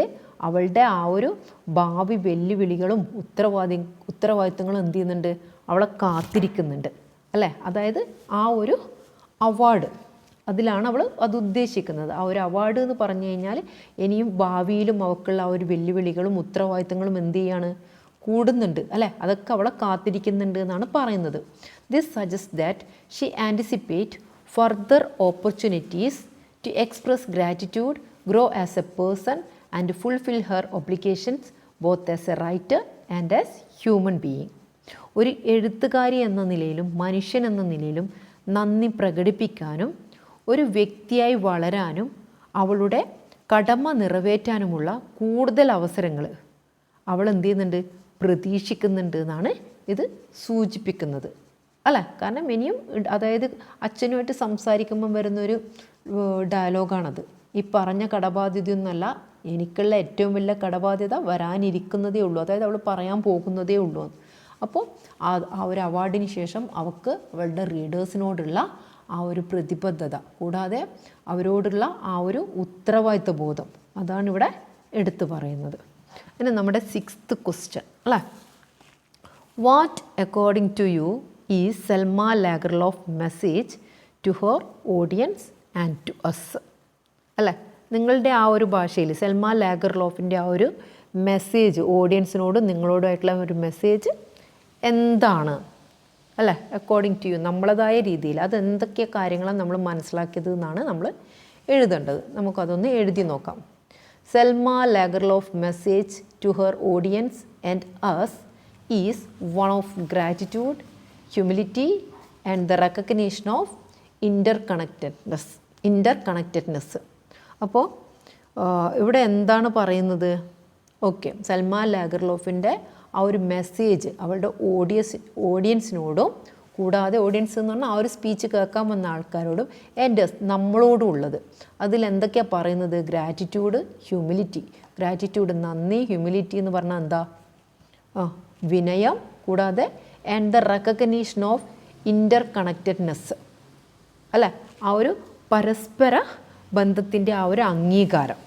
അവളുടെ ആ ഒരു ഭാവി വെല്ലുവിളികളും ഉത്തരവാദിത്തങ്ങളും എന്ത് ചെയ്യുന്നുണ്ട്, അവളെ കാത്തിരിക്കുന്നുണ്ട് അല്ലേ. അതായത് ആ ഒരു അവാർഡ്, അതിലാണ് അവൾ അത് ഉദ്ദേശിക്കുന്നത്. ആ ഒരു അവാർഡ് എന്ന് പറഞ്ഞു കഴിഞ്ഞാൽ ഇനിയും ഭാവിയിലും അവൾക്കുള്ള ആ ഒരു വെല്ലുവിളികളും ഉത്തരവാദിത്തങ്ങളും എന്ത് ചെയ്യാണ്, കൂടുന്നുണ്ട് അല്ലേ, അതൊക്കെ അവളെ കാത്തിരിക്കുന്നുണ്ട് എന്നാണ് പറയുന്നത്. This suggest that she anticipate further opportunities to express gratitude, grow as a person and fulfil her obligations both as a writer and as human being. ഒരു എഴുത്തുകാരി എന്ന നിലയിലും മനുഷ്യൻ എന്ന നിലയിലും നന്ദി പ്രകടിപ്പിക്കാനും ഒരു വ്യക്തിയായി വളരാനും അവളുടെ കടമ നിറവേറ്റാനുമുള്ള കൂടുതൽ അവസരങ്ങൾ അവൾ എന്ത് ചെയ്യുന്നുണ്ട്, പ്രതീക്ഷിക്കുന്നുണ്ട് എന്നാണ് ഇത് സൂചിപ്പിക്കുന്നത് അല്ലേ. കാരണം ഇനിയും അതായത് അച്ഛനുമായിട്ട് സംസാരിക്കുമ്പം വരുന്നൊരു ഡയലോഗാണത്. ഈ പറഞ്ഞ കടബാധ്യതയൊന്നുമല്ല, എനിക്കുള്ള ഏറ്റവും വലിയ കടബാധ്യത വരാനിരിക്കുന്നതേ ഉള്ളൂ, അതായത് അവൾ പറയാൻ പോകുന്നതേ ഉള്ളൂ. അപ്പോൾ ആ ഒരു അവാർഡിന് ശേഷം അവൾക്ക് അവളുടെ റീഡേഴ്സിനോടുള്ള ആ ഒരു പ്രതിബദ്ധത, കൂടാതെ അവരോടുള്ള ആ ഒരു ഉത്തരവാദിത്വ ബോധം, അതാണ് ഇവിടെ എടുത്തു പറയുന്നത്. ഇനി നമ്മുടെ 6th ക്വസ്റ്റ്യൻ അല്ലേ, what according to you is Selma Lagerlof message to her audience and to us അല്ലേ. നിങ്ങളുടെ ആ ഒരു ഭാഷയിൽ സൽമ ലാഗർലോഫിൻ്റെ ആ ഒരു മെസ്സേജ് ഓഡിയൻസിനോടും നിങ്ങളോടുമായിട്ടുള്ള ഒരു മെസ്സേജ് എന്താണ് അല്ലേ, അക്കോർഡിംഗ് ടു യു, നമ്മളതായ രീതിയിൽ അത് എന്തൊക്കെ കാര്യങ്ങളാണ് നമ്മൾ മനസ്സിലാക്കിയത് എന്നാണ് നമ്മൾ എഴുതേണ്ടത്. നമുക്കതൊന്ന് എഴുതി നോക്കാം. Selma Lagerlof message to her audience and us is one of gratitude, humility and the recognition of interconnectedness. അപ്പോൾ ഇവിടെ എന്താണ് പറയുന്നത്? ഓക്കെ, സൽമ ലാഗർലോഫിൻ്റെ ആ ഒരു മെസ്സേജ് അവളുടെ ഓഡിയൻസിനോടും കൂടാതെ ഓഡിയൻസ് എന്ന് പറഞ്ഞാൽ ആ ഒരു സ്പീച്ച് കേൾക്കാൻ വന്ന ആൾക്കാരോടും ആൻഡ് നമ്മളോടും ഉള്ളത്. അതിലെന്തൊക്കെയാണ് പറയുന്നത്? Gratitude, humility. ഗ്രാറ്റിറ്റ്യൂഡ് നന്ദി, ഹ്യൂമിലിറ്റി എന്ന് പറഞ്ഞാൽ എന്താ? വിനയം, കൂടാതെ and the recognition of inter connectedness അല്ലേ, ആ ഒരു പരസ്പര ബന്ധത്തിൻ്റെ ആ ഒരു അംഗീകാരം.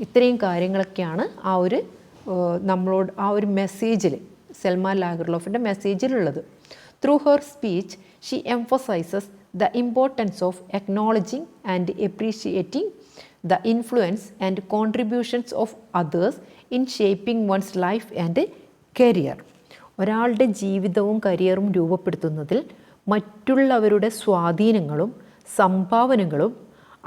ഇത്രയും കാര്യങ്ങളൊക്കെയാണ് ആ ഒരു നമ്മളോട് ആ ഒരു മെസ്സേജിൽ, സെൽമ ലാഗർലോഫിൻ്റെ മെസ്സേജിലുള്ളത്. Through her speech she emphasizes the importance of acknowledging and appreciating the influence and contributions of others in shaping one's life and career. ഒരാളുടെ ജീവിതവും കരിയറും രൂപപ്പെടുത്തുന്നതിൽ മറ്റുള്ളവരുടെ സ്വാധീനങ്ങളും സംഭാവനകളും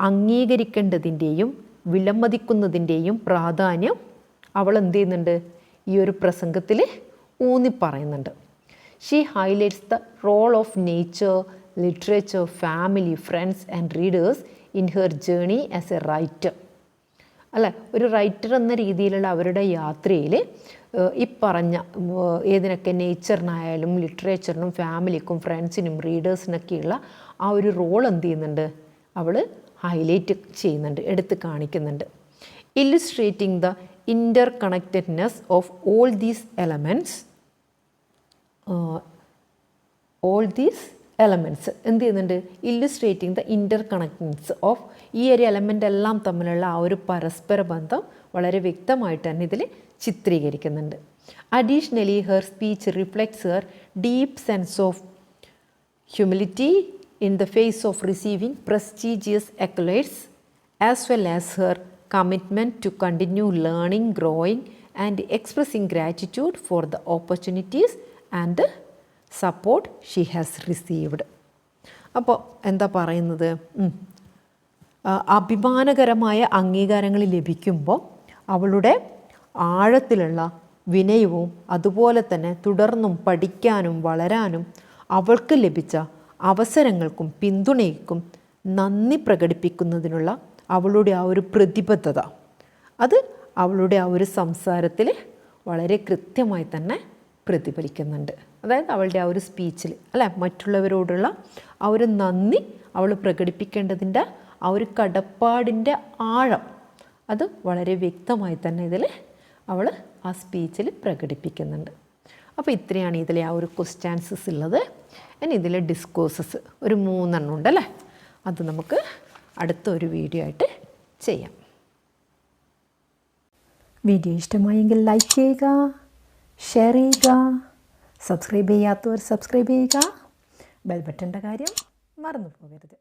അംഗീകരിക്കേണ്ടതിൻ്റെയും വിലമതിക്കുന്നതിൻ്റെയും പ്രാധാന്യം അവൾ എന്ത് ചെയ്യുന്നുണ്ട്? ഈ ഒരു പ്രസംഗത്തിൽ ഊന്നിപ്പറയുന്നുണ്ട്. She highlights the role of nature, literature, family, friends and readers in her journey as a writer. അല്ലേ, ഒരു റൈറ്റർ എന്ന രീതിയിലുള്ള അവരുടെ യാത്രയിൽ ഈ പറഞ്ഞ ഏതിനൊക്കെ നേച്ചറിനായാലും ലിറ്ററേച്ചറിനും ഫാമിലിക്കും ഫ്രണ്ട്സിനും റീഡേഴ്സിനൊക്കെയുള്ള ആ ഒരു റോൾ എന്ത് ചെയ്യുന്നുണ്ട്? അവൾ ഹൈലൈറ്റ് ചെയ്യുന്നുണ്ട്, എടുത്ത് കാണിക്കുന്നുണ്ട്. Illustrating the interconnectedness of all these elements എന്ത് ചെയ്യുന്നുണ്ട്? Illustrating the interconnectedness of, ഈ ഒരു എലമെൻ്റ് എല്ലാം തമ്മിലുള്ള ആ ഒരു പരസ്പര ബന്ധം വളരെ വ്യക്തമായിട്ട് തന്നെ ഇതിൽ ചിത്രീകരിക്കുന്നുണ്ട്. Additionally her speech reflects her deep sense of humility in the face of receiving prestigious accolades, as well as her commitment to continue learning, growing and expressing gratitude for the opportunities and support she has received. അപ്പോൾ എന്താ പറയുന്നത്? അഭിമാനകരമായ അംഗീകാരങ്ങൾ ലഭിക്കുമ്പോൾ അവളുടെ ആഴത്തിലുള്ള വിനയവും അതുപോലെ തന്നെ തുടർന്നും പഠിക്കാനും വളരാനും അവൾക്ക് ലഭിച്ച അവസരങ്ങൾക്കും പിന്തുണയ്ക്കും നന്ദി പ്രകടിപ്പിക്കുന്നതിനുള്ള അവളുടെ ആ ഒരു പ്രതിബദ്ധത, അത് അവളുടെ ആ ഒരു സംസാരത്തിൽ വളരെ കൃത്യമായി തന്നെ പ്രതിഫലിക്കുന്നുണ്ട്. അതായത് അവളുടെ ആ ഒരു സ്പീച്ചിൽ അല്ലേ, മറ്റുള്ളവരോടുള്ള ആ ഒരു നന്ദി അവൾ പ്രകടിപ്പിക്കേണ്ടതിൻ്റെ ആ ഒരു കടപ്പാടിൻ്റെ ആഴം അത് വളരെ വ്യക്തമായി തന്നെ ഇതിൽ അവൾ ആ സ്പീച്ചിൽ പ്രകടിപ്പിക്കുന്നുണ്ട്. അപ്പോൾ ഇത്രയാണ് ഇതിലെ ആ ഒരു ക്വസ്റ്റ്യാൻസസ് ഉള്ളത്. ഇനി ഇതിലെ ഡിസ്കോഴ്സസ് ഒരു 3 എണ്ണം ഉണ്ടല്ലേ, അത് നമുക്ക് അടുത്ത ഒരു വീഡിയോ ആയിട്ട് ചെയ്യാം. വീഡിയോ ഇഷ്ടമായെങ്കിൽ ലൈക്ക് ചെയ്യുക, ഷെയർ ചെയ്യുക, സബ്സ്ക്രൈബ് ചെയ്യാത്തവർ സബ്സ്ക്രൈബ് ചെയ്യുക, ബെൽ ബട്ടൻ്റെ കാര്യം മറന്നു പോകരുത്.